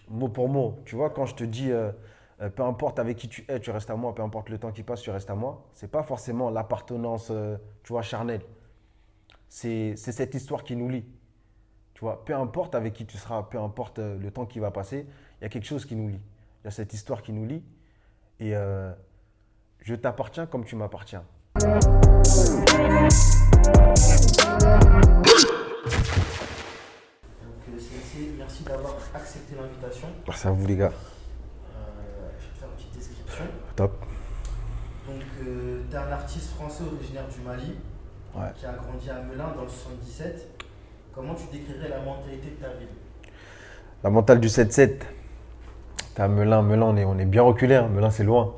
Mot pour mot. Tu vois, quand je te dis peu importe avec qui tu es, tu restes à moi, peu importe le temps qui passe, tu restes à moi, c'est pas forcément l'appartenance, tu vois, charnelle. C'est cette histoire qui nous lie. Tu vois, peu importe avec qui tu seras, peu importe le temps qui va passer, il y a quelque chose qui nous lie. Il y a cette histoire qui nous lie et je t'appartiens comme tu m'appartiens. CNC, merci d'avoir accepté l'invitation. Merci à vous les gars. Je vais te faire une petite description. Top. Donc, tu es un artiste français originaire du Mali Ouais. qui a grandi à Melun dans le 77. Comment tu décrirais la mentalité de ta ville? La mentale du 7-7. T'as Melun, Melun, on est bien reculé, hein. Melun, c'est loin.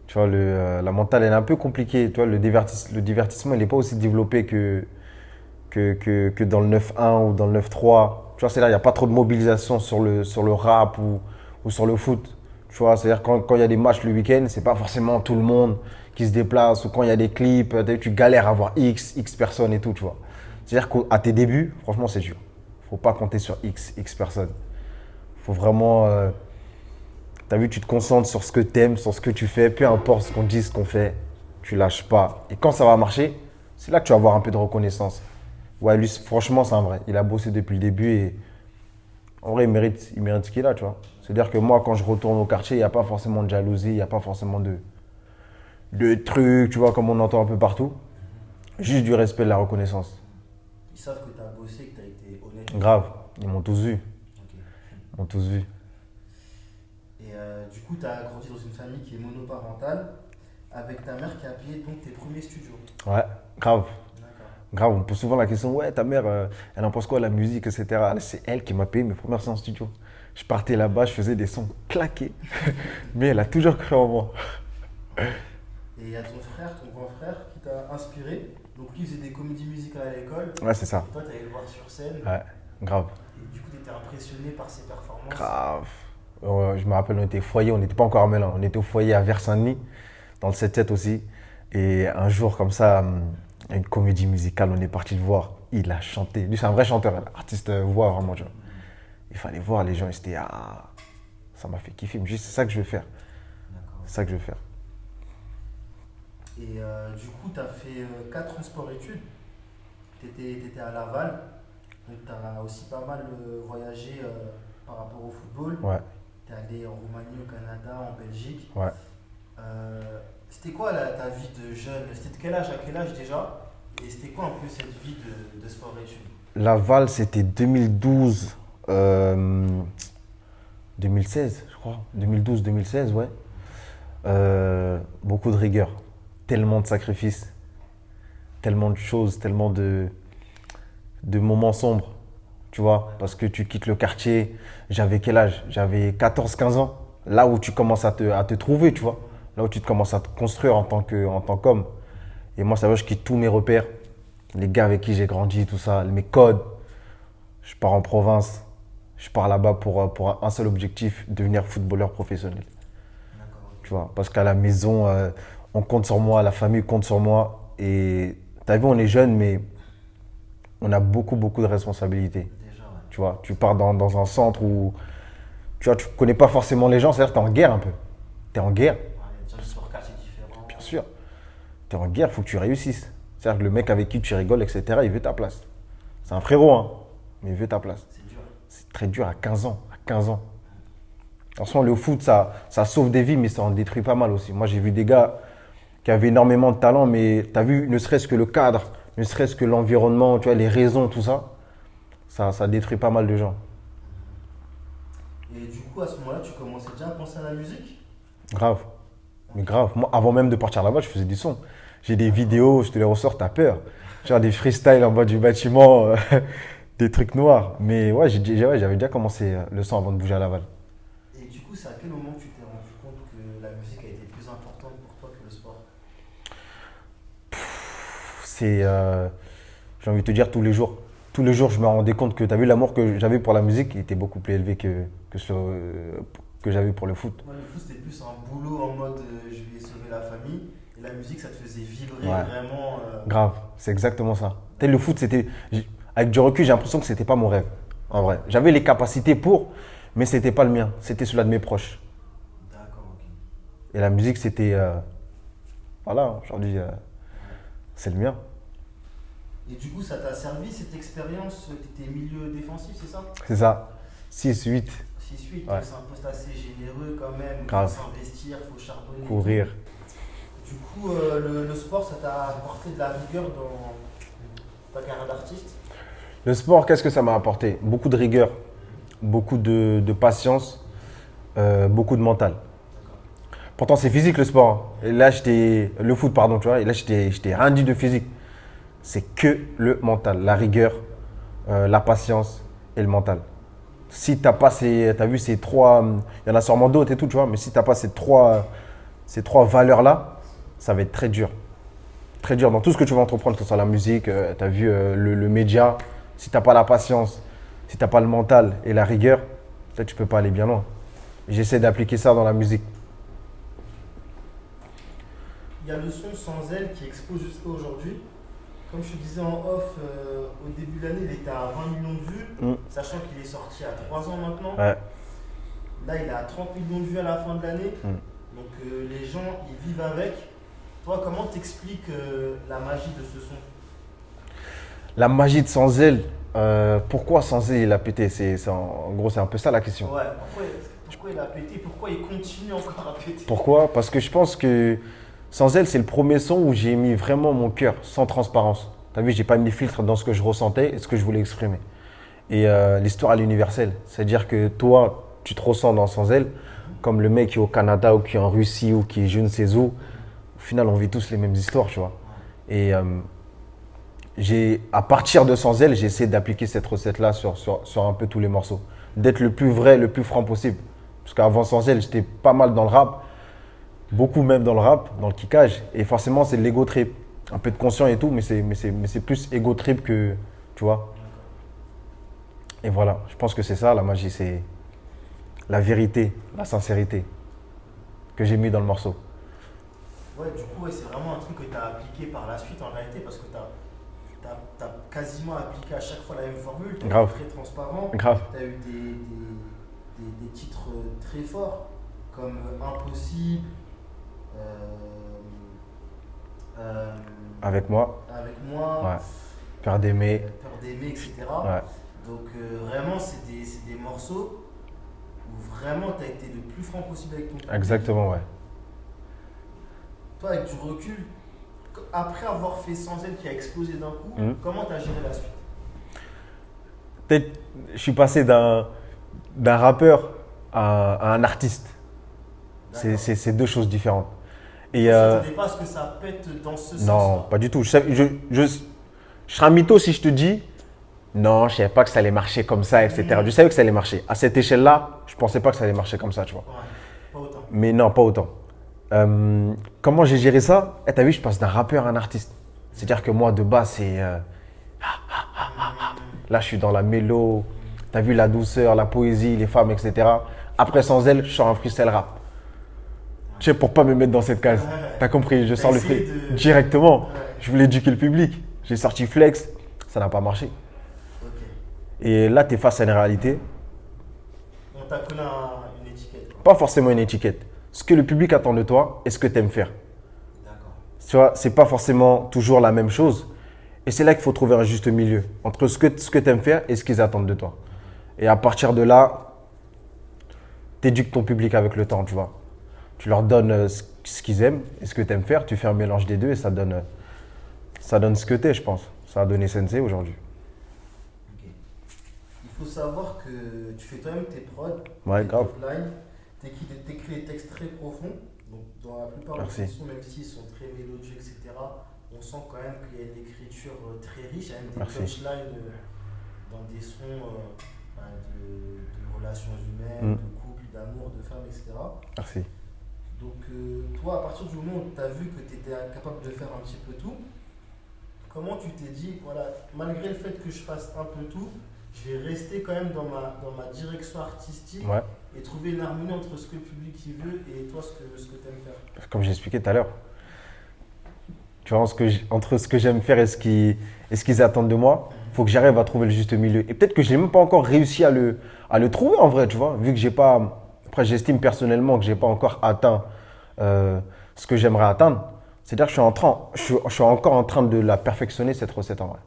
Tu vois, la mentale, elle est un peu compliquée. Tu vois, le divertissement, il n'est pas aussi développé que dans le 9-1 ou dans le 9-3. Tu vois, c'est là, il n'y a pas trop de mobilisation sur le rap ou sur le foot. Tu vois, c'est-à-dire quand il y a des matchs le week-end, c'est pas forcément tout le monde qui se déplace. Ou quand il y a des clips, tu galères à voir X personnes et tout, tu vois. C'est-à-dire qu'à tes débuts, franchement, c'est dur. Faut pas compter sur X personnes. Faut vraiment. T'as vu, tu te concentres sur ce que t'aimes, sur ce que tu fais, peu importe ce qu'on dit, ce qu'on fait, tu lâches pas. Et quand ça va marcher, c'est là que tu vas avoir un peu de reconnaissance. Ouais, lui, franchement, c'est un vrai. Il a bossé depuis le début et en vrai, il mérite ce qu'il a, tu vois. C'est-à-dire que moi, quand je retourne au quartier, il n'y a pas forcément de jalousie, il n'y a pas forcément de trucs, tu vois, comme on entend un peu partout. Juste du respect, de la reconnaissance. Ils savent que tu as bossé, que tu as été honnête et tout. Grave, ils m'ont tous vu. Ok. Ils m'ont tous vu. Et du coup, tu as grandi dans une famille qui est monoparentale avec ta mère qui a payé donc tes premiers studios. Ouais, grave. D'accord. Grave, on me pose souvent la question, ouais, ta mère, elle en pense quoi, la musique, etc. C'est elle qui m'a payé mes premières séances studio. Je partais là-bas, je faisais des sons claqués, mais elle a toujours cru en moi. Et il y a ton frère, ton grand frère qui t'a inspiré. Donc lui il faisait des comédies musicales à l'école. Ouais, c'est ça. Et toi, tu allé le voir sur scène. Ouais, grave. Et du coup, tu étais impressionné par ses performances. Grave. Je me rappelle, on était au foyer, on n'était pas encore à Melun, on était au foyer à Vers-Saint-Denis, dans le 7-7 aussi. Et un jour, comme ça, une comédie musicale, on est parti le voir. Il a chanté. Lui, c'est un vrai chanteur, un artiste voix vraiment, tu vois. Il fallait voir, les gens, ils étaient, ah, ça m'a fait kiffer. Je me suis dit, c'est ça que je veux faire. D'accord. C'est ça que je veux faire. Et du coup, tu as fait 4 ans sport-études. Tu étais à Laval. Donc, tu as aussi pas mal voyagé par rapport au football. Ouais, Tu es allé en Roumanie, au Canada, en Belgique. ouais. C'était quoi ta vie de jeune? C'était de quel âge à quel âge déjà? Et c'était quoi un peu cette vie de sport-études? Laval, c'était 2012, 2016, je crois. 2012-2016, ouais. Beaucoup de rigueur, tellement de sacrifices, tellement de choses, tellement de moments sombres, tu vois, parce que tu quittes le quartier. J'avais quel âge? J'avais 14-15 ans. Là où tu commences à te trouver, tu vois. Là où tu te commences à te construire en tant qu'homme. Et moi, ça va, je quitte tous mes repères, les gars avec qui j'ai grandi, tout ça, mes codes. Je pars en province. Je pars là-bas pour un seul objectif, devenir footballeur professionnel. D'accord, Tu ok. vois, parce qu'à la maison, on compte sur moi, la famille compte sur moi. Et t'as vu, on est jeune, mais on a beaucoup, beaucoup de responsabilités. Déjà, ouais. Tu vois, tu pars dans un centre où tu vois, tu connais pas forcément les gens, c'est-à-dire que tu es en guerre un peu. Tu es en guerre, Ouais, il y a déjà des sport-quartiers différents. bien sûr. Tu es en guerre, il faut que tu réussisses. C'est-à-dire que le mec avec qui tu rigoles, etc., il veut ta place. C'est un frérot, hein, mais il veut ta place. C'est dur. C'est très dur à 15 ans. À 15 ans. Franchement, le foot, ça sauve des vies, mais ça en détruit pas mal aussi. Moi, j'ai vu des gars qui avaient énormément de talent, mais tu as vu, ne serait-ce que le cadre, ne serait-ce que l'environnement, tu vois, les raisons, tout ça, ça détruit pas mal de gens. Et du coup, à ce moment-là, tu commençais déjà à penser à la musique? Grave. Mais Ok. grave. Moi, avant même de partir là-bas, je faisais du son. J'ai des vidéos, je te les ressors, t'as peur. Genre des freestyles en bas du bâtiment, des trucs noirs. Mais ouais, ouais, j'avais déjà commencé le son avant de bouger à Laval. Et du coup, c'est à quel moment que tu t'es rendu compte que la musique a été plus importante pour toi que le sport? C'est, j'ai envie de te dire, tous les jours. Tous les jours, je me rendais compte que, t'as vu, l'amour que j'avais pour la musique était beaucoup plus élevé que j'avais pour le foot. Moi, le foot, c'était plus un boulot en mode je vais sauver la famille. Et la musique, ça te faisait vibrer Ouais, vraiment. grave. C'est exactement ça. Tu sais, le foot, avec du recul, j'ai l'impression que c'était pas mon rêve. En vrai. J'avais les capacités pour, mais c'était pas le mien, c'était celui de mes proches. D'accord, ok. Et la musique, c'était, voilà, aujourd'hui, c'est le mien. Et du coup, ça t'a servi cette expérience? Tu étais milieu défensif, c'est ça? C'est ça. 6-8, 6-8, ouais, c'est un poste assez généreux quand même. Il faut grave, s'investir, il faut charbonner et tout. courir. Du coup, le sport, ça t'a apporté de la rigueur dans ta carrière d'artiste? Le sport, qu'est-ce que ça m'a apporté? Beaucoup de rigueur, beaucoup de patience, beaucoup de mental. Pourtant, c'est physique le sport, hein. Et là, le foot, pardon, tu vois. Et là, j'étais rien dit de physique. C'est que le mental, la rigueur, la patience et le mental. Si t'as pas t'as vu ces trois, il y en a sûrement d'autres et tout, tu vois. Mais si t'as pas ces trois valeurs-là, ça va être très dur. Très dur dans tout ce que tu vas entreprendre, que ce soit la musique, tu as vu le média. Si t'as pas la patience, si t'as pas le mental et la rigueur, peut-être tu peux pas aller bien loin. J'essaie d'appliquer ça dans la musique. Il y a le son Sans elle qui explose jusqu'à aujourd'hui. Comme je te disais en off, au début de l'année, il était à 20 millions de vues, Mm. sachant qu'il est sorti à 3 ans maintenant. Ouais. Là, il est à 30 millions de vues à la fin de l'année. Mm. Donc les gens, ils vivent avec. Toi, comment t'expliques la magie de ce son? La magie de Sans elle, pourquoi Sans elle il a pété? En gros, c'est un peu ça la question. Ouais, pourquoi il a pété? Pourquoi il continue encore à péter? Pourquoi? Parce que je pense que Sans elle, c'est le premier son où j'ai mis vraiment mon cœur, sans transparence. T'as vu, j'ai pas mis filtre dans ce que je ressentais et ce que je voulais exprimer. Et l'histoire, elle est universelle. C'est-à-dire que toi, tu te ressens dans Sans elle, comme le mec qui est au Canada ou qui est en Russie ou qui est je ne sais où. Au final, on vit tous les mêmes histoires, tu vois. Et à partir de Sans elle, j'ai essayé d'appliquer cette recette-là sur un peu tous les morceaux. D'être le plus vrai, le plus franc possible. Parce qu'avant Sans elle, j'étais pas mal dans le rap. Beaucoup même dans le rap, dans le kickage. Et forcément, c'est de l'ego trip. Un peu de conscient et tout, mais c'est plus ego trip que, tu vois. Et voilà, je pense que c'est ça, la magie, c'est la vérité, la sincérité que j'ai mis dans le morceau. Ouais, du coup, ouais, c'est vraiment un truc que tu as appliqué par la suite en réalité parce que tu as quasiment appliqué à chaque fois la même formule. Tu as Grave. été très transparent. Grave. Tu as eu des titres très forts comme Impossible, euh, Avec moi, Avec moi, ouais. Peur d'aimer, Peur d'aimer, etc. ouais. Donc vraiment, c'est des morceaux où vraiment tu as été le plus franc possible avec ton public. Exactement, ouais. Toi, avec du recul, après avoir fait Sans elle qui a explosé d'un coup, comment tu as géré la suite? Peut-être, je suis passé d'un rappeur à un artiste. D'accord. C'est deux choses différentes. Et Tu ne t'attendais pas à ce que ça pète dans ce sens-là? non, pas du tout. Je serais un mytho si je te dis non, je ne savais pas que ça allait marcher comme ça, etc. Je savais que ça allait marcher. À cette échelle-là, je ne pensais pas que ça allait marcher comme ça, tu vois. Ouais, pas autant. Mais non, pas autant. Comment j'ai géré ça? T'as vu, je passe d'un rappeur à un artiste. C'est-à-dire que moi, de base, c'est. Là, je suis dans la mélo. T'as vu la douceur, la poésie, les femmes, etc. Après, Sans elle, je sors un freestyle rap. Tu sais, pour pas me mettre dans cette case. T'as compris? Je sors le essayé freestyle de- directement. Ouais. Je voulais éduquer le public. J'ai sorti Flex. Ça n'a pas marché. Ok. Et là, tu es face à une réalité. On t'a collé une étiquette, quoi. Pas forcément une étiquette. Ce que le public attend de toi et ce que tu aimes faire. D'accord. Tu vois, c'est pas forcément toujours la même chose. Et c'est là qu'il faut trouver un juste milieu entre ce que tu aimes faire et ce qu'ils attendent de toi. Et à partir de là, tu éduques ton public avec le temps, tu vois. Tu leur donnes ce qu'ils aiment et ce que tu aimes faire. Tu fais un mélange des deux et ça donne ce que tu es, je pense. Ça a donné Sensei aujourd'hui. Ok. Il faut savoir que tu fais toi-même tes prods, Ouais, tes grave. top lines, t'écris des textes très profonds. Donc, dans la plupart Merci. des chansons, même s'ils sont très mélodieux, etc., on sent quand même qu'il y a une écriture très riche. Il y a même des Merci. punchlines dans des sons de relations humaines, de couple, d'amour, de femmes, etc. Merci. Donc, toi, à partir du moment où tu as vu que tu étais capable de faire un petit peu tout, comment tu t'es dit, voilà, malgré le fait que je fasse un peu tout, je vais rester quand même dans ma direction artistique Ouais. et trouver une harmonie entre ce que le public y veut et toi, ce que tu aimes faire. Comme j'ai expliqué tout à l'heure. Tu vois, entre ce que j'aime faire et ce qu'ils attendent de moi, faut que j'arrive à trouver le juste milieu. Et peut-être que je n'ai même pas encore réussi à le trouver en vrai, tu vois, vu que j'ai pas. Après, j'estime personnellement que j'ai pas encore atteint ce que j'aimerais atteindre. C'est-à-dire que je suis encore en train de la perfectionner, cette recette en vrai.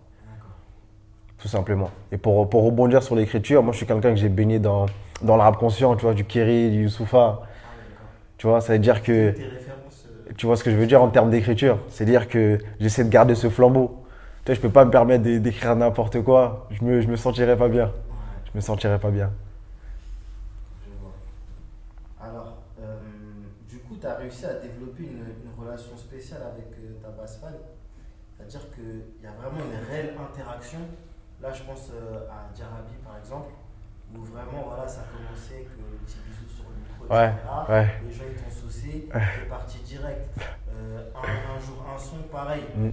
Tout simplement. Et pour rebondir sur l'écriture, moi je suis quelqu'un que j'ai baigné dans le rap conscient, tu vois, du Kerry, du Youssoupha. Ah ouais, d'accord. Tu vois, ça veut dire que. Tes références. Tu vois ce que je veux dire en termes d'écriture? C'est-à-dire que j'essaie de garder ce flambeau. Tu vois, je peux pas me permettre d'écrire n'importe quoi. Je me sentirais pas bien. Ouais, Je me sentirais pas bien. je vois. Alors, du coup, tu as réussi à développer une relation spéciale avec ta base fan. C'est-à-dire qu'il y a vraiment une réelle interaction. Là, je pense à Djarabi, par exemple, où vraiment, voilà, ça commençait que le petit bisou sur le micro, Ouais, etc. ouais. Les gens, ils t'ont saucé, t'es parti direct. Un jour, un son, pareil. Mm.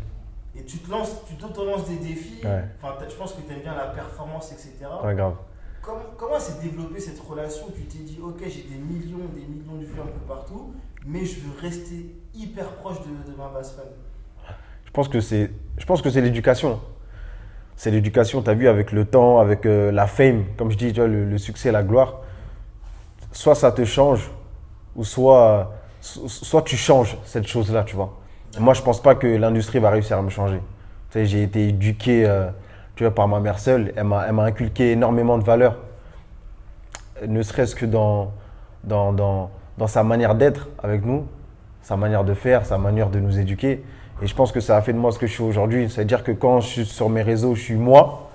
Et tu t'auto-lances des défis. Ouais. Enfin, je pense que tu aimes bien la performance, etc. Ouais, grave. Comment s'est développée cette relation où tu t'es dit, ok, j'ai des millions de vues un peu partout, mais je veux rester hyper proche de ma base fan. Je pense que c'est l'éducation. C'est l'éducation, tu as vu, avec le temps, avec la fame, comme je dis, tu vois, le succès, la gloire. Soit ça te change, ou soit tu changes cette chose-là, tu vois. Moi, je pense pas que l'industrie va réussir à me changer. Tu sais, j'ai été éduqué, tu vois, par ma mère seule. Elle m'a inculqué énormément de valeurs, ne serait-ce que dans sa manière d'être avec nous, sa manière de faire, sa manière de nous éduquer. Et je pense que ça a fait de moi ce que je suis aujourd'hui. C'est-à-dire que quand je suis sur mes réseaux, je suis moi.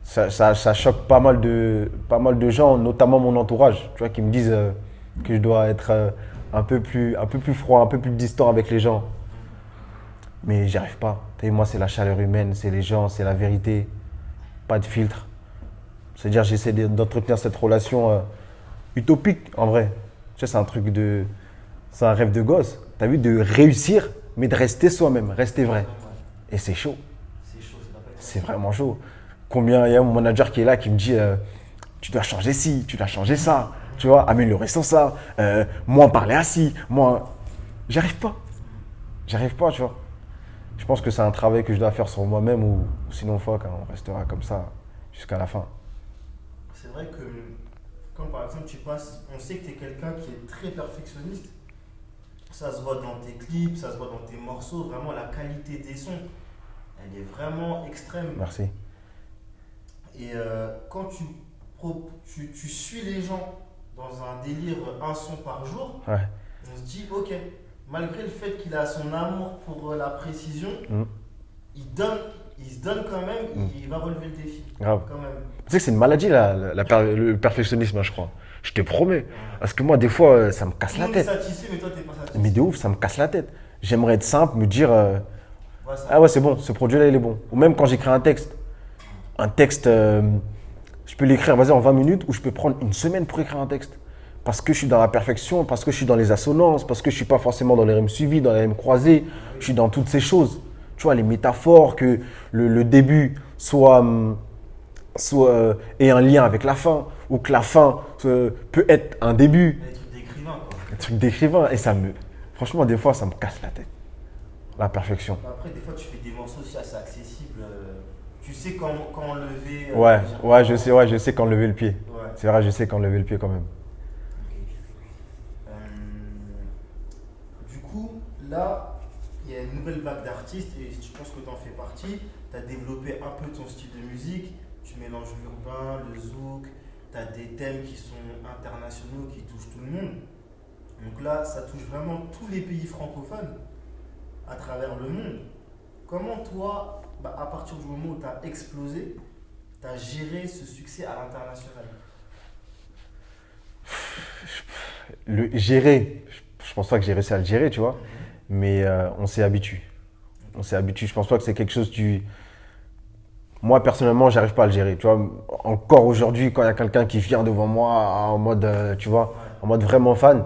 Ça choque pas mal de gens, notamment mon entourage, tu vois, qui me disent que je dois être un peu plus froid, un peu plus distant avec les gens. Mais j'y arrive pas. Et moi, c'est la chaleur humaine, c'est les gens, c'est la vérité. Pas de filtre. C'est-à-dire, j'essaie d'entretenir cette relation utopique, en vrai. Tu sais, c'est un rêve de gosse. Tu as vu, de réussir, mais de rester soi-même, rester vrai. Et c'est chaud. C'est chaud, ça doit pas être C'est vraiment chaud. Combien il y a mon manager qui est là qui me dit tu dois changer ci, tu dois changer ça, tu vois, améliorer ça, moins parler assis, moins. J'arrive pas. J'arrive pas, tu vois. Je pense que c'est un travail que je dois faire sur moi-même ou sinon fuck, hein, on restera comme ça jusqu'à la fin. C'est vrai que quand par exemple tu passes, on sait que tu es quelqu'un qui est très perfectionniste. Ça se voit dans tes clips, ça se voit dans tes morceaux. Vraiment, la qualité des sons, elle est vraiment extrême. Merci. Et quand tu suis les gens dans un délire un son par jour, Ouais. on se dit, ok, malgré le fait qu'il a son amour pour la précision, Mm. il se donne quand même, il va relever le défi. Grave. Quand même. Tu sais que c'est une maladie, le perfectionnisme, hein, je crois. Je te promets. Parce que moi, des fois, ça me casse Tout la le monde est tête. satisfait, mais toi, t'es pas satisfait. Mais de ouf, ça me casse la tête. J'aimerais être simple, me dire Ouais, ça- ah ouais, c'est bon, ce produit-là, il est bon. Ou même quand j'écris un texte. Un texte, je peux l'écrire, vas-y, en 20 minutes, ou je peux prendre une semaine pour écrire un texte. Parce que je suis dans la perfection, parce que je suis dans les assonances, parce que je ne suis pas forcément dans les rimes suivies, dans les rimes croisées. Je suis dans toutes ces choses. Tu vois, les métaphores, que le début ait un lien avec la fin, ou que la fin peut être un début. Les trucs d'écrivain, quoi. Un truc d'écrivain. Et franchement, des fois, ça me casse la tête. La perfection. Après, des fois, tu fais des morceaux aussi assez accessibles. Tu sais quand enlever. Ouais, je sais quand lever le pied. Ouais. C'est vrai, je sais quand lever le pied quand même. Euh, du coup, là, il y a une nouvelle vague d'artistes et je pense que tu en fais partie. Tu as développé un peu ton style de musique. Tu mélanges l'urbain, le zouk. Tu as des thèmes qui sont internationaux, qui touchent tout le monde. Donc là, ça touche vraiment tous les pays francophones à travers le monde. Comment toi, à partir du moment où tu as explosé, tu as géré ce succès à l'international? Gérer, je pense pas que j'ai réussi à le gérer, tu vois. Mais on s'est habitué. On s'est habitué. Je pense pas que c'est quelque chose du. Moi, personnellement, j'arrive pas à le gérer. Tu vois, encore aujourd'hui, quand il y a quelqu'un qui vient devant moi en mode, tu vois, en mode vraiment fan,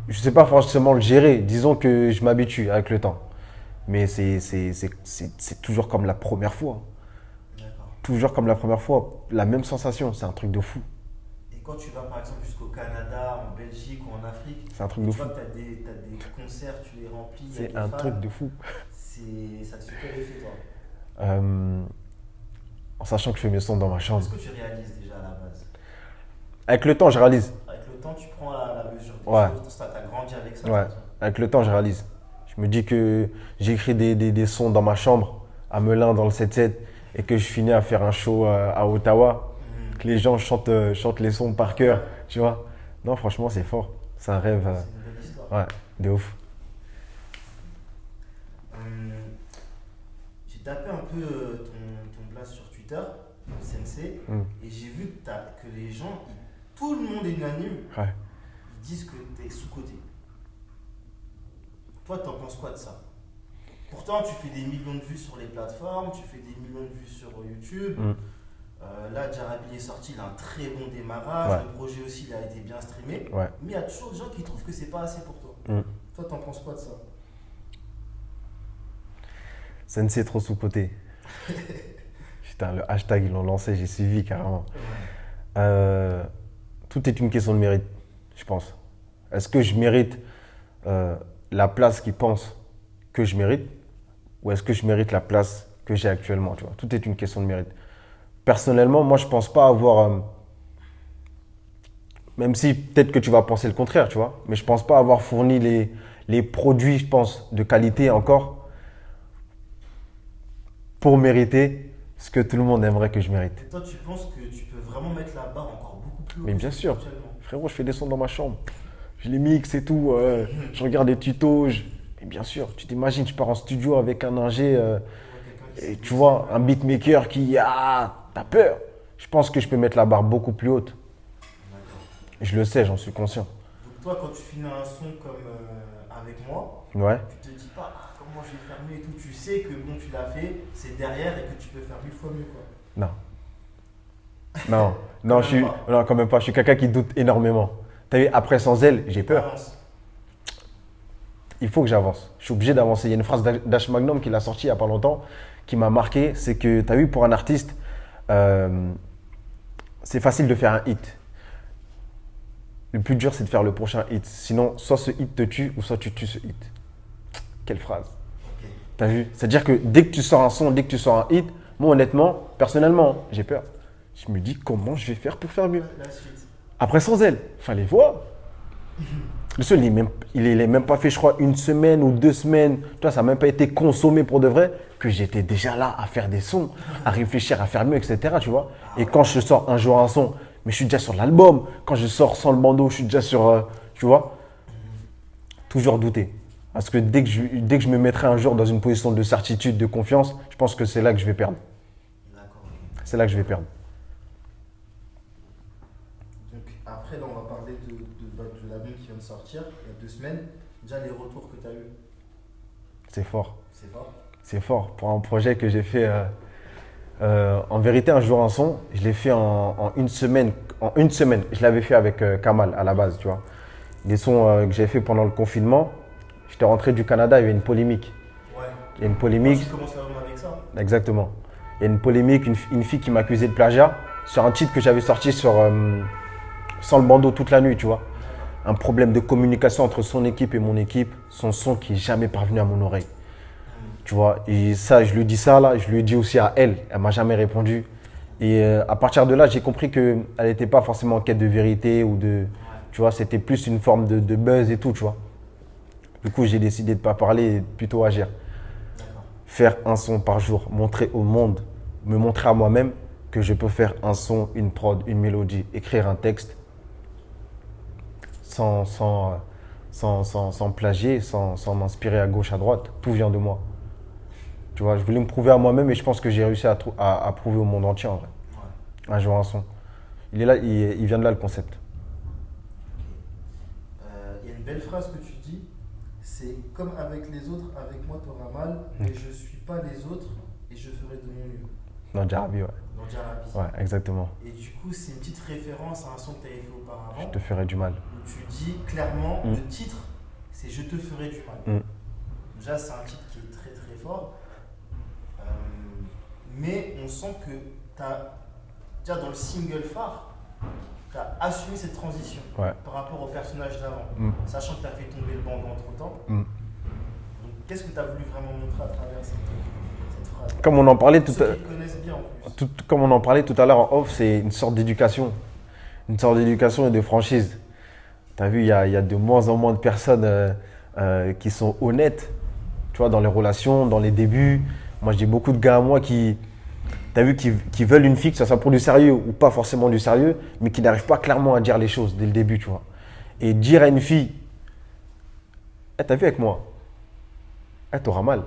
je sais pas forcément le gérer. Disons que je m'habitue avec le temps. Mais c'est toujours comme la première fois. D'accord. Toujours comme la première fois. La même sensation. C'est un truc de fou. Et quand tu vas par exemple jusqu'au Canada, en Belgique ou en Afrique, C'est un truc tu de vois fou. que tu as des concerts, tu les remplis, il y a C'est des un fans, truc de fou. ça te fait quel effet toi? En sachant que je fais mes sons dans ma chambre. Est-ce que tu réalises déjà à la base? Avec le temps, je réalise. Avec le temps, tu prends la mesure des Ouais. choses, tu as grandi avec ça. Ouais. Avec le temps, je réalise. Je me dis que j'écris des sons dans ma chambre, à Melun, dans le 7-7, et que je finis à faire un show à Ottawa, que les gens chantent les sons par cœur, tu vois. Non, franchement, c'est fort. C'est un rêve. C'est une belle histoire. Ouais, de ouf. J'ai tapé un peu ton blast sur Twitter, Sensei, et j'ai vu que les gens, tout le monde est unanime, Ouais. ils disent que tu es sous-coté. Toi, t'en penses quoi de ça? Pourtant, tu fais des millions de vues sur les plateformes, tu fais des millions de vues sur YouTube. Là, Jarabi est sorti, il a un très bon démarrage. Ouais. Le projet aussi, il a été bien streamé. Ouais. Mais il y a toujours des gens qui trouvent que c'est pas assez pour toi. Toi, t'en penses quoi de ça? Sensei est trop sous-coté. Putain, le hashtag, ils l'ont lancé, j'ai suivi carrément. Tout est une question de mérite, je pense. Est-ce que je mérite la place qu'ils pensent que je mérite, ou est-ce que je mérite la place que j'ai actuellement, tu vois? Tout est une question de mérite. Personnellement, moi, je pense pas avoir, même si peut-être que tu vas penser le contraire, tu vois, mais je pense pas avoir fourni les produits, je pense, de qualité encore pour mériter ce que tout le monde aimerait que je mérite. Et toi, tu penses que tu peux vraiment mettre la barre encore beaucoup plus haut? Mais bien sûr. Actuellement. Frérot, je fais des sons dans ma chambre. Je les mixe et tout. Je regarde des tutos. Mais bien sûr, tu t'imagines, je pars en studio avec un ingé et tu vois, un beatmaker qui t'as peur. Je pense que je peux mettre la barre beaucoup plus haute. Et je le sais, j'en suis conscient. Donc toi, quand tu finis un son comme avec moi, Ouais. tu te dis pas comment je vais faire mieux et tout. Tu sais que bon, tu l'as fait, c'est derrière et que tu peux faire 1000 fois mieux, quoi. Non. Non, non, quand même pas. Je suis quelqu'un qui doute énormément. T'as vu, après Sans Elle, j'ai peur. Avance. Il faut que j'avance. Je suis obligé d'avancer. Il y a une phrase d'H Magnum qu'il a sortie il n'y a pas longtemps qui m'a marqué. C'est que, tu as vu, pour un artiste, c'est facile de faire un hit. Le plus dur, c'est de faire le prochain hit. Sinon, soit ce hit te tue ou soit tu tues ce hit. Quelle phrase. Ok. T'as vu? C'est-à-dire que dès que tu sors un son, dès que tu sors un hit, moi, honnêtement, personnellement, j'ai peur. Je me dis comment je vais faire pour faire mieux. La suite. Après Sans Elle, fallait voir. Le seul, il est même pas fait, je crois, une semaine ou 2 semaines. Toi, ça n'a même pas été consommé pour de vrai, que j'étais déjà là à faire des sons, à réfléchir, à faire mieux, etc. Tu vois. Et quand je sors un jour un son, mais je suis déjà sur l'album. Quand je sors sans le bandeau, je suis déjà sur, tu vois. Toujours douter. Parce que dès que je me mettrai un jour dans une position de certitude, de confiance, je pense que c'est là que je vais perdre. D'accord. C'est là que je vais perdre. Donc après, là, on va parler de l'album qui vient de sortir il y a 2 semaines. Déjà, les retours que tu as eu, C'est fort. c'est fort. C'est fort pour un projet que j'ai fait. En vérité, un jour un son, je l'ai fait en une semaine. En une semaine, je l'avais fait avec Kamal à la base, tu vois. Des sons que j'ai fait pendant le confinement. J'étais rentré du Canada, il y avait une polémique. Ouais. Il y a une polémique. Tu commences l'album avec ça. Exactement. Il y a une polémique, une fille qui m'accusait de plagiat sur un titre que j'avais sorti sans le bandeau toute la nuit, tu vois. Un problème de communication entre son équipe et mon équipe, son son qui n'est jamais parvenu à mon oreille. Tu vois, et ça, je lui dis ça là, je lui ai dit aussi à elle, elle m'a jamais répondu. Et à partir de là, j'ai compris qu'elle n'était pas forcément en quête de vérité ou de, tu vois, c'était plus une forme de buzz et tout, tu vois. Du coup, j'ai décidé de ne pas parler et plutôt agir. D'accord. Faire un son par jour, montrer au monde, me montrer à moi-même que je peux faire un son, une prod, une mélodie, écrire un texte sans plagier, sans m'inspirer à gauche, à droite. Tout vient de moi. Tu vois, je voulais me prouver à moi-même et je pense que j'ai réussi à prouver au monde entier en vrai. Ouais. Un jour un son. Il est là, il vient de là le concept. Il y a une belle phrase que tu dis, c'est comme avec les autres, avec moi t'auras mal, mais je suis pas les autres et je ferai de mon mieux. Non, Jarabi, ouais. Dans Jarabi. Ouais, exactement. Et du coup, c'est une petite référence à un son que tu avais fait auparavant. Je te ferai du mal. Où tu dis clairement, le titre, c'est Je te ferai du mal. Déjà, c'est un titre qui est très très fort. Mais on sent que tu as, déjà dans le single phare, tu as assumé cette transition par rapport au personnage d'avant, sachant que tu as fait tomber le bandeau entre temps. Donc, qu'est-ce que tu as voulu vraiment montrer à travers cette phrase? phrase. Comme on en parlait tout Ceux à qui te connaissent bien en plus. comme on en parlait tout à l'heure en off, c'est une sorte d'éducation. Une sorte d'éducation et de franchise. Tu as vu, il y a de moins en moins de personnes qui sont honnêtes, tu vois, dans les relations, dans les débuts. Moi, j'ai beaucoup de gars à moi t'as vu, qui veulent une fille, que ce soit pour du sérieux ou pas forcément du sérieux, mais qui n'arrivent pas clairement à dire les choses dès le début, tu vois. Et dire à une fille, eh, t'as vu avec moi, eh, t'auras mal.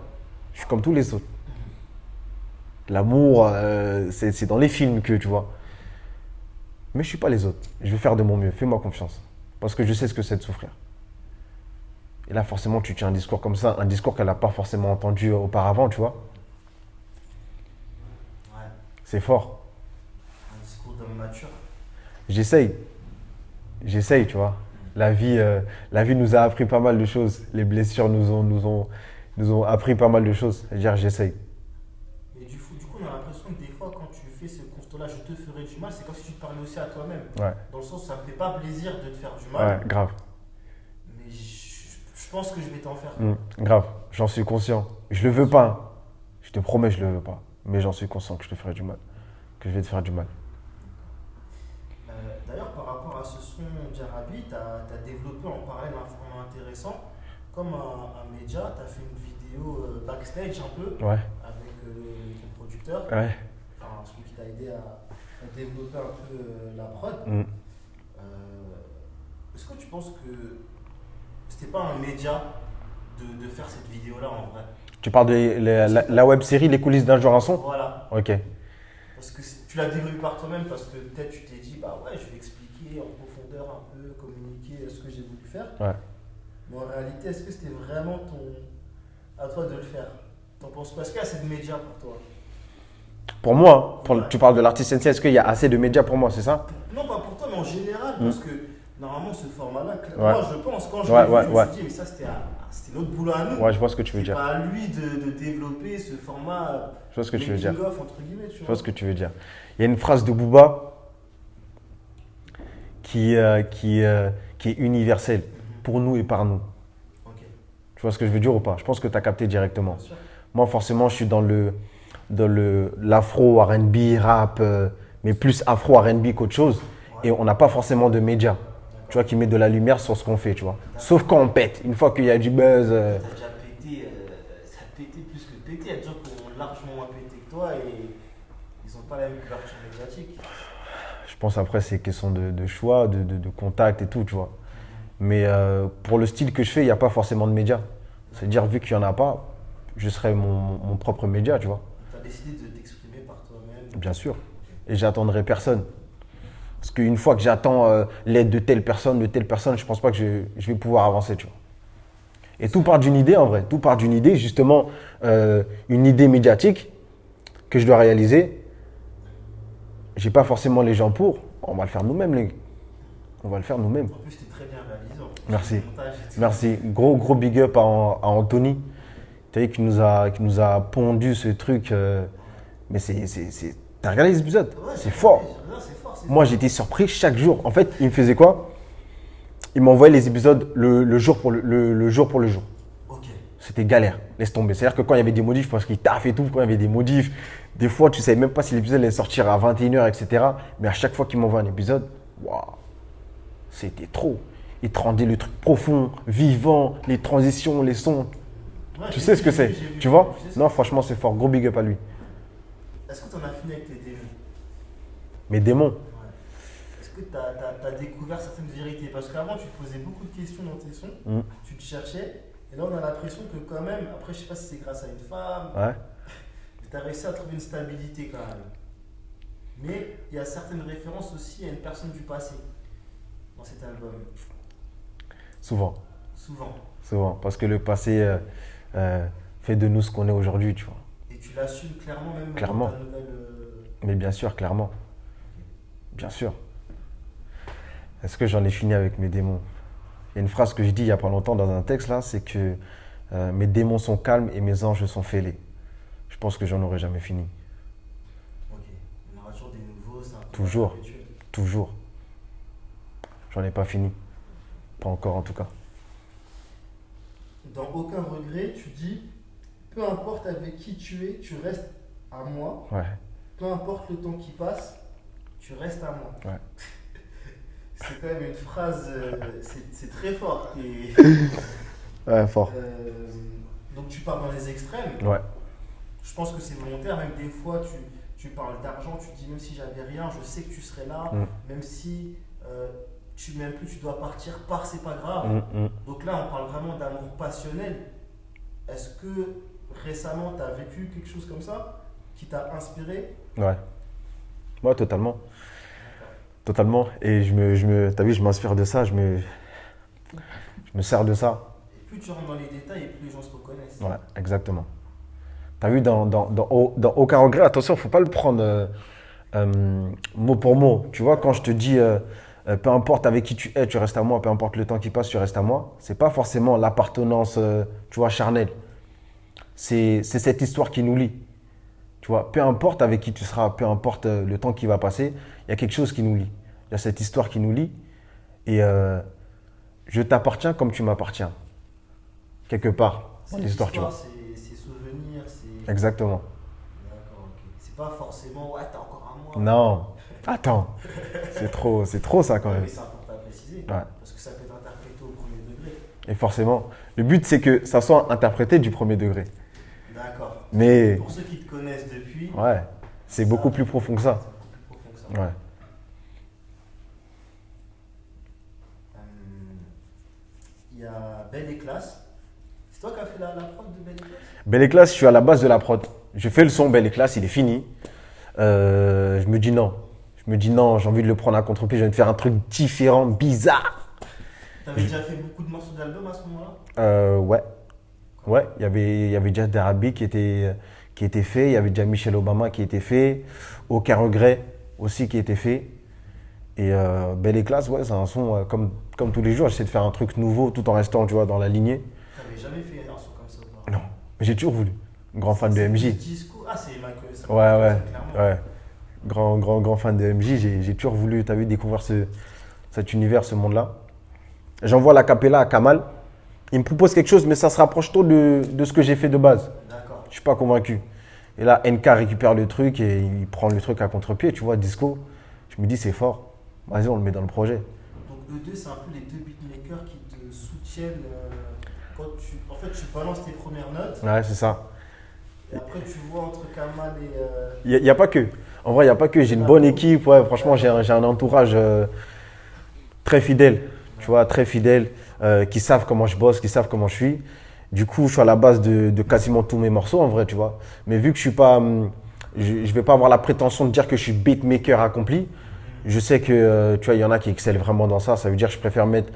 Je suis comme tous les autres. L'amour, c'est dans les films que, tu vois. Mais je suis pas les autres. Je vais faire de mon mieux. Fais-moi confiance. Parce que je sais ce que c'est de souffrir. Et là, forcément, tu tiens un discours comme ça, un discours qu'elle n'a pas forcément entendu auparavant, tu vois. Ouais, C'est fort. un discours d'homme mature. J'essaye. J'essaye, tu vois. La vie nous a appris pas mal de choses. Les blessures nous ont appris pas mal de choses. C'est-à-dire, j'essaye. Mais du coup, on a l'impression que des fois, quand tu fais ce constat-là, je te ferai du mal, c'est comme si tu te parlais aussi à toi-même. Ouais, Dans le sens où ça me fait pas plaisir de te faire du ouais, mal, grave. mais je pense que je vais t'en faire. Grave. J'en suis conscient. Je le veux pas, hein. Je te promets, je le veux pas. Mais j'en suis conscient que je te ferai du mal. Que je vais te faire du mal. D'ailleurs, par rapport à ce son d'Arabi, tu as développé en parallèle un format intéressant. Comme un média, tu as fait une vidéo backstage un peu Ouais, avec ton producteur, ouais. enfin, celui qui t'a aidé à développer un peu la prod. Mm. Est-ce que tu penses que c'était pas un média de faire cette vidéo-là en vrai? Tu parles de la web série Les coulisses d'un jour un son? Voilà. Ok. Parce que tu l'as développé par toi-même, parce que peut-être tu t'es dit, bah ouais, je vais expliquer en profondeur un peu, communiquer ce que j'ai voulu faire. Ouais. Mais en réalité, est-ce que c'était vraiment à toi de le faire? T'en penses quoi? Est-ce qu'il y a assez de médias pour toi? Pour moi, Ouais. tu parles de l'artiste NC, est-ce qu'il y a assez de médias pour moi, c'est ça? Non, pas pour toi, mais en général, parce que normalement, ce format-là, Ouais. moi je pense, quand je Ouais, l'ai ouais, vu, je me ouais. suis dit, mais ça c'était notre boulot à nous. Ouais, je vois ce que tu veux C'est dire. pas à lui de développer ce format Je vois ce que tu veux dire. making of, entre guillemets, tu Je vois. vois ce que tu veux dire. Il y a une phrase de Booba qui est universelle pour nous et par nous. Ok, Tu vois ce que je veux dire ou pas? Je pense que tu as capté directement. bien sûr. Moi, forcément, je suis dans l'afro, R&B, rap, mais plus afro, R&B qu'autre chose. Ouais. Et on n'a pas forcément de médias, tu vois, qui mettent de la lumière sur ce qu'on fait, tu vois. Sauf quand on pète. Une fois qu'il y a du buzz. T'as déjà pété, ça a pété plus que pété. Il y a des gens qui ont largement moins pété que toi et ils n'ont pas la même couverture médiatique. Je pense après, c'est question de choix, de contact et tout, tu vois. Mais pour le style que je fais, il n'y a pas forcément de médias. C'est-à-dire, vu qu'il n'y en a pas, je serai mon propre média, tu vois. Tu as décidé de t'exprimer par toi-même. Bien sûr. Et j'attendrai personne. Parce qu'une fois que j'attends l'aide de telle personne, je pense pas que je vais pouvoir avancer, tu vois. Et tout part d'une idée, en vrai. Tout part d'une idée, justement, une idée médiatique que je dois réaliser. J'ai pas forcément les gens pour. On va le faire nous-mêmes, les gars. On va le faire nous-mêmes. En plus, c'était très bien réalisé. En plus, Merci. le montage et tout. Merci. Gros big up à Anthony. Tu sais, qui nous a pondu ce truc. Mais t'as regardé les épisodes? Ouais, C'est fort. Non, c'est fort. Moi, j'étais surpris chaque jour. En fait, il me faisait quoi? Il m'envoyait les épisodes le jour pour le jour pour le jour. Ok. C'était galère. Laisse tomber. C'est-à-dire que quand il y avait des modifs, parce qu'il taffe et tout, quand il y avait des modifs, des fois, tu savais même pas si l'épisode allait sortir à 21h, etc. Mais à chaque fois qu'il m'envoie un épisode, waouh, c'était trop. Il te rendait le truc profond, vivant, les transitions, les sons. Ouais, Tu j'ai sais vu, ce que j'ai c'est, vu, j'ai vu, tu vois? je sais ce Non, que franchement, c'est fort. Gros big up à lui. c'est. Est-ce que tu en as fini avec tes démons? Mes démons. Ouais. Est-ce que tu as découvert certaines vérités? Parce qu'avant, tu te posais beaucoup de questions dans tes sons, Mm. tu te cherchais, et là, on a l'impression que quand même, après, je sais pas si c'est grâce à une femme, Ouais. mais tu as réussi à trouver une stabilité quand même. Mais il y a certaines références aussi à une personne du passé dans cet album, Souvent. souvent. Souvent. Parce que le passé fait de nous ce qu'on est aujourd'hui, tu vois. Et tu l'assumes clairement, même Clairement. dans ta nouvelle. Mais bien sûr, clairement. Bien sûr. Est-ce que j'en ai fini avec mes démons? Il y a une phrase que je dis il n'y a pas longtemps dans un texte là, c'est que mes démons sont calmes et mes anges sont fêlés. Je pense que j'en aurai jamais fini. Ok. Il y en aura toujours des nouveaux, c'est un peu Toujours. perpétuel. Toujours. J'en ai pas fini. Pas encore en tout cas. Dans aucun regret, tu dis peu importe avec qui tu es, tu restes à moi. Ouais. Peu importe le temps qui passe, tu restes à moi. Ouais. C'est quand même une phrase, c'est très fort. Et, Ouais, fort. donc tu pars dans les extrêmes. Ouais. Je pense que c'est volontaire. Même des fois, tu parles d'argent, tu te dis même si j'avais rien, je sais que tu serais là. Même si tu m'aimes plus, tu dois partir, pars, c'est pas grave. Donc là, on parle vraiment d'amour passionnel. Est-ce que récemment, tu as vécu quelque chose comme ça qui t'a inspiré? Ouais. Ouais, totalement. Totalement. Et t'as vu, je m'inspire de ça, je me sers de ça. Et plus tu rentres dans les détails, et plus les gens se reconnaissent. Ouais, exactement. T'as vu, dans aucun regret, attention, faut pas le prendre mot pour mot. Tu vois, quand je te dis, peu importe avec qui tu es, tu restes à moi, peu importe le temps qui passe, tu restes à moi, c'est pas forcément l'appartenance, tu vois, charnelle. C'est cette histoire qui nous lie. Tu vois, peu importe avec qui tu seras, peu importe le temps qui va passer, il y a quelque chose qui nous lie. Il y a cette histoire qui nous lie. Et je t'appartiens comme tu m'appartiens. Quelque part, dans l'histoire, tu vois. C'est souvenirs, c'est... Exactement. D'accord, ok. C'est pas forcément, ouais, t'as encore un mois. Non, attends. C'est trop ça quand Ouais, même. mais c'est important à préciser. Ouais. Parce que ça peut être interprété au premier degré. Et forcément, le but c'est que ça soit interprété du premier degré. D'accord. Mais Pour ceux qui te connaissent depuis, ouais, c'est beaucoup plus profond que ça. c'est beaucoup plus profond que ça. Ouais. Il y a Belle et Classe. C'est toi qui as fait la prod de Belle et Classe? Belle et Classe, je suis à la base de la prod. Je fais le son Belle et Classe, il est fini. Je me dis non. J'ai envie de le prendre à contre-pied, je viens de faire un truc différent, bizarre. T'avais déjà fait beaucoup de morceaux d'album à ce moment-là? Ouais. Ouais, il y avait déjà Darabi qui était fait, il y avait déjà Michelle Obama qui était fait, Aucun regret aussi qui était fait. Et Belle et Classe, ouais, c'est un son comme tous les jours, j'essaie de faire un truc nouveau tout en restant, tu vois, dans la lignée. T'avais jamais fait un son comme ça ou pas? Non, mais j'ai toujours voulu. Grand fan de C'est MJ. plus disco. Ah, c'est Michael. Ça Ouais, clairement. ouais. Grand fan de MJ, j'ai toujours voulu, t'as vu, découvrir cet univers, ce monde-là. J'envoie la capella à Kamal. Il me propose quelque chose, mais ça se rapproche trop de ce que j'ai fait de base. D'accord. Je suis pas convaincu. Et là, NK récupère le truc et il prend le truc à contre-pied, tu vois, disco. Je me dis, c'est fort. Vas-y, on le met dans le projet. Donc, eux deux, c'est un peu les deux beatmakers qui te soutiennent quand tu. En fait, tu balances tes premières notes. Ouais, c'est ça. Et après, tu vois entre Kamal et. Il n'y a pas que. En vrai, il n'y a pas que. J'ai une bonne équipe. Ouais, franchement, j'ai un entourage très fidèle. Tu vois, très fidèle. Qui savent comment je bosse, qui savent comment je suis. Du coup, je suis à la base de quasiment tous mes morceaux, en vrai, tu vois. Mais vu que je suis pas. Je vais pas avoir la prétention de dire que je suis beatmaker accompli. Je sais que, tu vois, il y en a qui excellent vraiment dans ça. Ça veut dire que je préfère mettre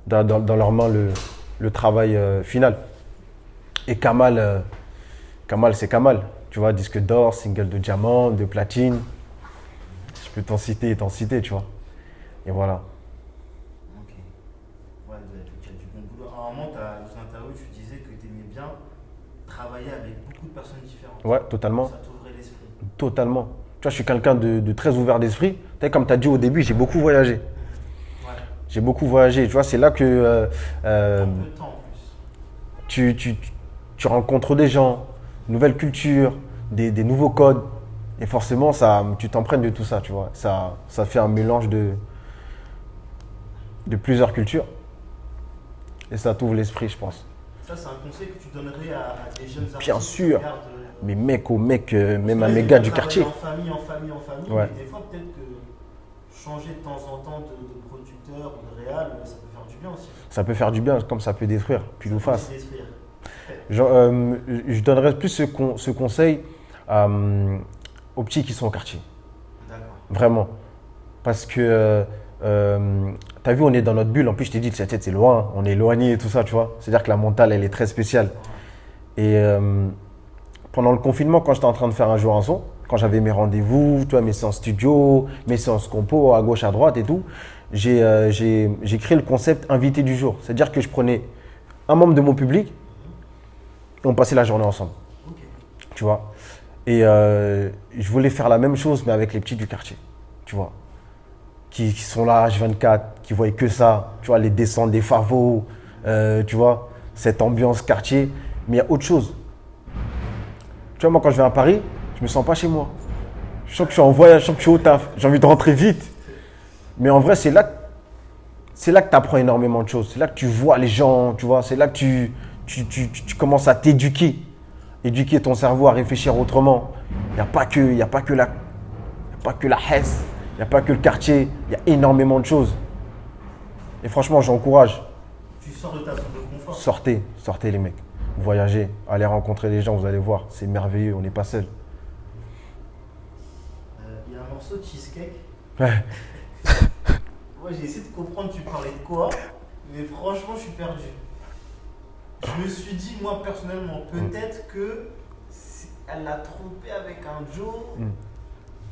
dans leurs mains le travail final. Et Kamal, c'est Kamal. Tu vois, disque d'or, single de diamant, de platine. Je peux t'en citer, tu vois. Et voilà. Ok. Ouais, tu as du bon boulot. À un moment, dans une interview, tu disais que tu aimais bien travailler avec beaucoup de personnes différentes. Ouais, totalement. Ça t'ouvrait l'esprit. Totalement. Tu vois, je suis quelqu'un de très ouvert d'esprit. Tu sais, comme tu as dit au début, j'ai beaucoup voyagé. Ouais. J'ai beaucoup voyagé. Tu vois, c'est là que Un peu de temps en plus. tu rencontres des gens, nouvelles cultures, des nouveaux codes. Et forcément, tu t'empruntes de tout ça, tu vois. Ça fait un mélange de plusieurs cultures. Et ça t'ouvre l'esprit, je pense. Ça, c'est un conseil que tu donnerais à des jeunes artistes Bien sûr. qui regardent, Mais mec, même à parce que mes là, gars ils du veulent quartier. travailler en famille. Ouais. Mais des fois, peut-être que changer de temps en temps de producteur ou de réal, ça peut faire du bien aussi. Ça peut faire du bien, comme ça peut détruire, pile ou Ça peut face. se détruire. Je donnerais plus ce conseil aux petits qui sont au quartier. D'accord. Vraiment. Parce que, t'as vu, on est dans notre bulle. En plus, je t'ai dit, le 7-7, c'est loin. On est éloigné et tout ça, tu vois. C'est-à-dire que la mentale, elle est très spéciale. Et pendant le confinement, quand j'étais en train de faire un jour un son, quand j'avais mes rendez-vous, tu vois, mes séances studio, mes séances compo à gauche, à droite et tout, j'ai créé le concept invité du jour. C'est-à-dire que je prenais un membre de mon public et on passait la journée ensemble. Ok. Tu vois. Et je voulais faire la même chose, mais avec les petits du quartier. Tu vois. Qui sont là, H24, qui voient que ça. Tu vois, les descentes des favos, tu vois, cette ambiance quartier. Mais il y a autre chose. Tu vois, moi, quand je vais à Paris, je me sens pas chez moi. Je sens que je suis en voyage, je sens que je suis au taf. J'ai envie de rentrer vite. Mais en vrai, c'est là que tu apprends énormément de choses. C'est là que tu vois les gens, tu vois. C'est là que tu commences à t'éduquer. Éduquer ton cerveau à réfléchir autrement. Il n'y a pas que la Hesse, il n'y a pas que le quartier. Il y a énormément de choses. Et franchement, j'encourage. Tu sors de ta zone de confort. Sortez les mecs. Voyagez, allez rencontrer les gens, vous allez voir. C'est merveilleux, on n'est pas seul. Il y a un morceau de Cheesecake. Ouais. Moi, j'ai essayé de comprendre tu parlais de quoi, mais franchement, je suis perdu. Je me suis dit, moi, personnellement, peut-être que elle l'a trompé avec un Joe,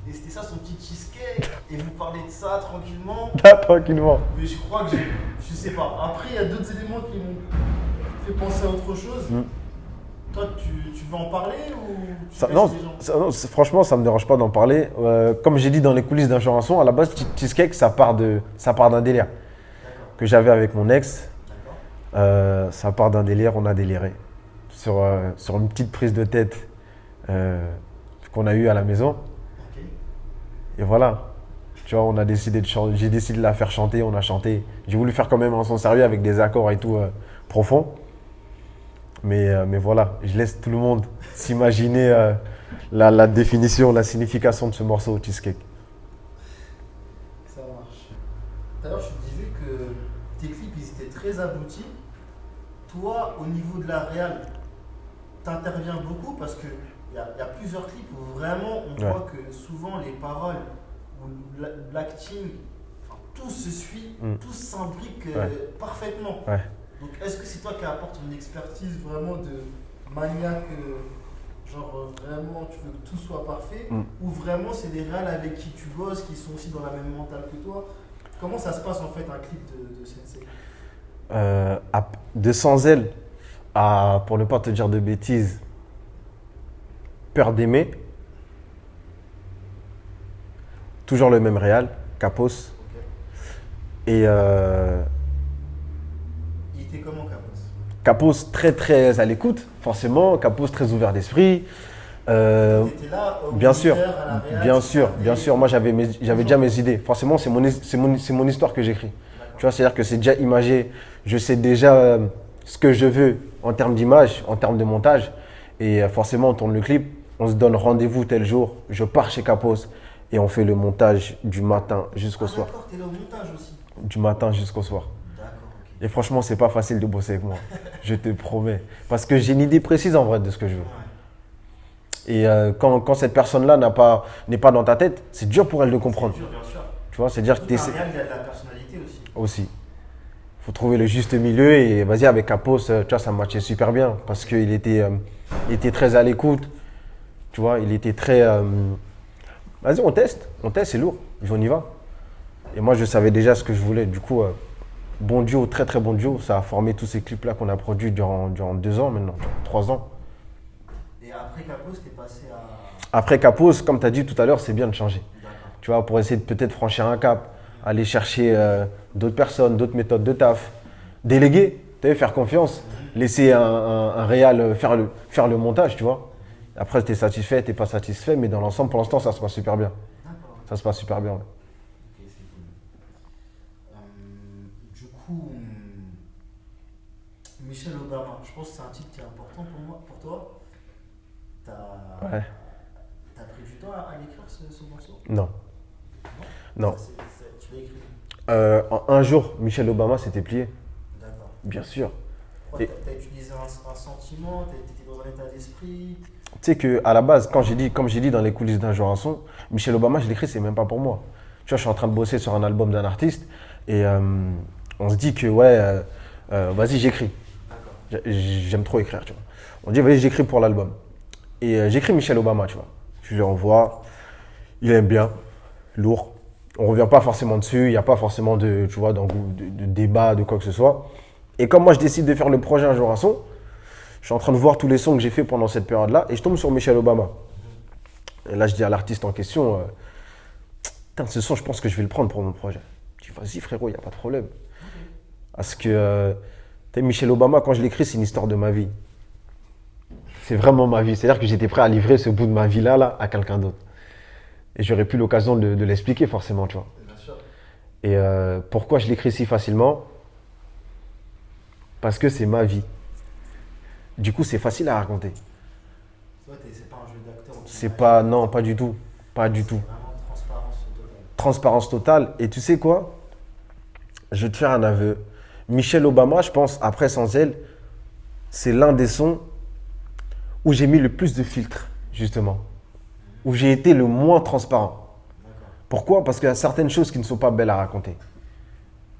et c'était ça son petit cheesecake, et vous parlez de ça tranquillement. Tranquillement. Mais je crois que je sais pas. Après, il y a d'autres éléments qui m'ont fait penser à autre chose. Toi, tu veux en parler ou tu laisses les gens? Non, franchement, ça ne me dérange pas d'en parler. Comme j'ai dit dans les coulisses d'un chanson, à la base, Cheesecake, ça part d'un délire que j'avais avec mon ex. Ça part d'un délire, on a déliré sur une petite prise de tête qu'on a eue à la maison. Ok. Et voilà, tu vois, on a décidé de chanter. J'ai décidé de la faire chanter, on a chanté. J'ai voulu faire quand même un son sérieux avec des accords et tout profonds. Mais voilà, je laisse tout le monde s'imaginer la définition, la signification de ce morceau Cheesecake. Ça marche. Tout à l'heure, je te disais que tes clips, ils étaient très aboutis. Toi, au niveau de la réal, t'interviens beaucoup parce qu'il y a plusieurs clips où vraiment on voit que souvent les paroles ou l'acting, enfin, tout se suit, tout s'imbrique parfaitement. Ouais. Donc est-ce que c'est toi qui apportes ton expertise vraiment de maniaque, genre vraiment tu veux que tout soit parfait, ou vraiment c'est des réals avec qui tu bosses, qui sont aussi dans la même mentale que toi? Comment ça se passe en fait un clip de Sensei? De Sans Elle à, pour ne pas te dire de bêtises, Peur d'aimer, toujours le même réal, Capos. Ok. Et Il était comment Capos? Capos très très à l'écoute, forcément, Capos très ouvert d'esprit. T'étais là au Bien sûr, moniteur, à la réal, bien sûr. Moi, j'avais déjà mes idées. Forcément, c'est mon histoire que j'écris. Tu vois, c'est-à-dire que c'est déjà imagé. Je sais déjà ce que je veux en termes d'image, en termes de montage. Et forcément, on tourne le clip. On se donne rendez-vous tel jour. Je pars chez Capos et on fait le montage du matin jusqu'au soir. D'accord, t'es là au montage aussi. Du matin jusqu'au soir. D'accord, ok. Et franchement, c'est pas facile de bosser avec moi. Je te promets. Parce que j'ai une idée précise en vrai de ce que je veux. Ouais. Et quand cette personne-là n'est pas dans ta tête, c'est dur pour elle de comprendre. C'est dur, bien sûr. Tu vois, c'est-à-dire que Tout un réal, il y a de la personnalité aussi. aussi. Il faut trouver le juste milieu et vas-y, avec Capos, tu vois, ça matchait super bien parce qu'il était très à l'écoute. Tu vois, il était très. Vas-y, on teste, c'est lourd, on y va. Et moi, je savais déjà ce que je voulais. Du coup, bon duo, très très bon duo. Ça a formé tous ces clips-là qu'on a produits durant 2 ans maintenant, 3 ans. Et après Capos, t'es passé à. Après Capos, comme tu as dit tout à l'heure, c'est bien de changer. D'accord. Tu vois, pour essayer de peut-être franchir un cap, aller chercher d'autres personnes, d'autres méthodes de taf, déléguer, tu sais, faire confiance, laisser un réal faire le montage, tu vois. Après, tu es satisfait, tu n'es pas satisfait, mais dans l'ensemble, pour l'instant, ça se passe super bien. D'accord. Ça se passe super bien, ouais. Ok, c'est cool. Du coup, Michelle Obama, je pense que c'est un titre qui est important pour toi. Ouais. T'as pris du temps à l'écrire ce morceau? Non. Non. Tu l'as écrit? En un jour, Michelle Obama s'était plié. D'accord. Bien sûr. T'as utilisé un sentiment, t'étais dans un état d'esprit? Tu sais qu'à la base, comme j'ai dit dans les coulisses d'un jour un son, Michelle Obama, je l'écris, c'est même pas pour moi. Tu vois, je suis en train de bosser sur un album d'un artiste et on se dit que vas-y, j'écris. J'aime trop écrire, tu vois. On dit, vas-y, j'écris pour l'album. Et j'écris Michelle Obama, tu vois. Je lui envoie, il aime bien, lourd. On revient pas forcément dessus, il n'y a pas forcément de débat, de quoi que ce soit. Et comme moi, je décide de faire le projet un jour un son, je suis en train de voir tous les sons que j'ai fait pendant cette période-là et je tombe sur Michelle Obama. Et là, je dis à l'artiste en question, putain, ce son, je pense que je vais le prendre pour mon projet. Je dis, vas-y frérot, il n'y a pas de problème. Parce que Michelle Obama, quand je l'écris, c'est une histoire de ma vie. C'est vraiment ma vie. C'est-à-dire que j'étais prêt à livrer ce bout de ma vie-là là, à quelqu'un d'autre. Et j'aurais plus l'occasion de l'expliquer forcément, tu vois. Bien sûr. Et pourquoi je l'écris si facilement? Parce que c'est ma vie. Du coup, c'est facile à raconter. Toi, c'est pas un jeu d'acteur. C'est pas, non, pas du tout. Pas du tout. C'est vraiment transparence totale. Transparence totale. Et tu sais quoi? Je vais te faire un aveu. Michelle Obama, je pense, après Sans elle, c'est l'un des sons où j'ai mis le plus de filtres, justement. Où j'ai été le moins transparent. D'accord. Pourquoi? Parce qu'il y a certaines choses qui ne sont pas belles à raconter.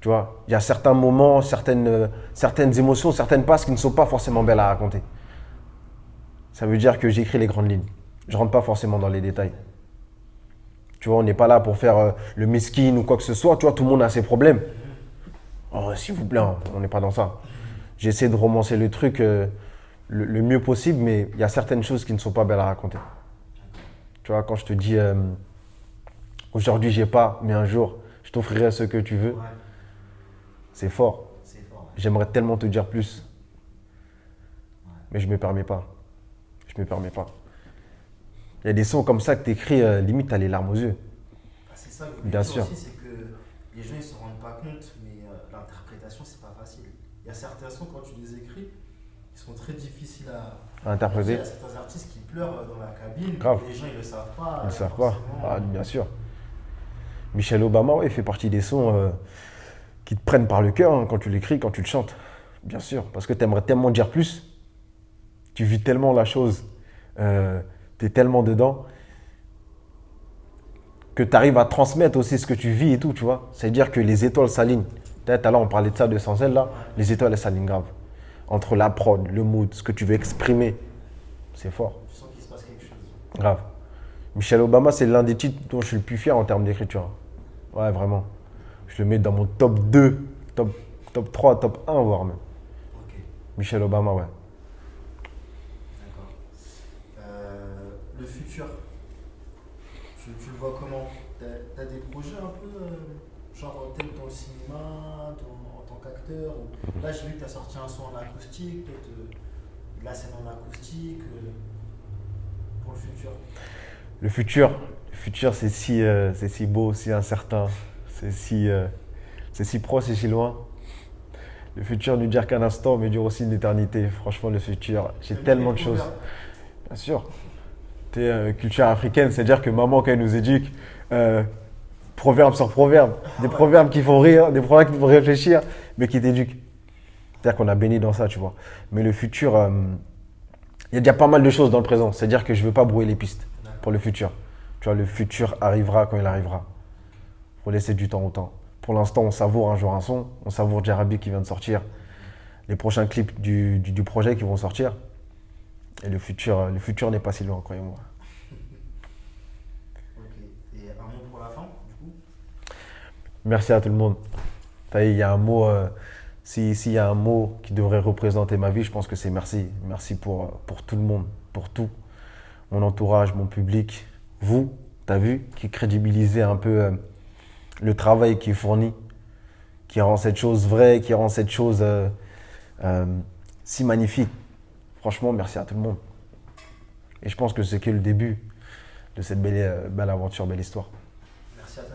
Tu vois, il y a certains moments, certaines émotions, certaines passes qui ne sont pas forcément belles à raconter. Ça veut dire que j'écris les grandes lignes. Je rentre pas forcément dans les détails. Tu vois, on n'est pas là pour faire le miskin ou quoi que ce soit. Tu vois, tout le monde a ses problèmes. Oh, s'il vous plaît, hein, on n'est pas dans ça. J'essaie de romancer le truc le mieux possible, mais il y a certaines choses qui ne sont pas belles à raconter. Tu vois, quand je te dis aujourd'hui j'ai pas, mais un jour je t'offrirai ce que tu veux, Ouais, c'est fort. c'est fort. Ouais. J'aimerais tellement te dire plus, Ouais. mais je me permets pas. Je me permets pas. Il y a des sons comme ça que tu écris, limite t'as les larmes aux yeux. Ah, c'est ça, le Bien pire sûr. aussi, c'est que les gens ils se rendent pas compte, mais l'interprétation c'est pas facile. Il y a certains sons quand tu les écris, ils sont très difficiles À à interpréter. Il y a certains artistes qui pleurent dans la cabine, Grave. les gens ils le savent pas. Ils ne savent pas. forcément. Ah, bien sûr. Michelle Obama, ouais, fait partie des sons qui te prennent par le cœur hein, quand tu l'écris, quand tu le chantes. Bien sûr, parce que tu aimerais tellement dire plus. Tu vis tellement la chose. Tu es tellement dedans que tu arrives à transmettre aussi ce que tu vis et tout, tu vois. C'est-à-dire que les étoiles s'alignent. Peut-être, là, on parlait de ça de Sans elle, là. Les étoiles, elles s'alignent grave. Entre la prod, le mood, ce que tu veux exprimer. C'est fort. Tu sens qu'il se passe quelque chose. Grave. Michelle Obama, c'est l'un des titres dont je suis le plus fier en termes d'écriture. Ouais, vraiment. Je le mets dans mon top 2, top 3, top 1, voire même. Ok, Michelle Obama, ouais. d'accord. Le futur, tu le vois comment? T'as des projets un peu, genre peut-être dans le cinéma, en tant qu'acteur Là, j'ai vu que t'as sorti un son en acoustique, peut-être de la scène en acoustique, pour le futur. Le futur, c'est si beau, si incertain. C'est si proche et si loin. Le futur ne dure qu'un instant, mais dure aussi une éternité. Franchement, le futur, j'ai T'aimes tellement les de choses. proverbes? Bien sûr. Culture africaine, c'est-à-dire que maman, quand elle nous éduque, proverbe sur proverbe, des proverbes qui font rire, des proverbes qui font réfléchir, mais qui t'éduquent. C'est-à-dire qu'on a béni dans ça, tu vois. Mais le futur, il y a déjà pas mal de choses dans le présent. C'est-à-dire que je ne veux pas brouiller les pistes pour le futur. Tu vois, le futur arrivera quand il arrivera. Il faut laisser du temps au temps. Pour l'instant, on savoure un jour un son, on savoure Jarabi qui vient de sortir, les prochains clips du projet qui vont sortir. Et le futur n'est pas si loin, croyez-moi. Ok, et un mot pour la fin, du coup? Merci à tout le monde. Il y a un mot, s'il y a un mot qui devrait représenter ma vie, je pense que c'est merci. Merci pour tout le monde, pour tout. Mon entourage, mon public, vous, t'as vu, qui crédibilisez un peu le travail qui est fourni, qui rend cette chose vraie, qui rend cette chose si magnifique. Franchement, merci à tout le monde. Et je pense que c'est que le début de cette belle aventure, belle histoire. Merci à toi.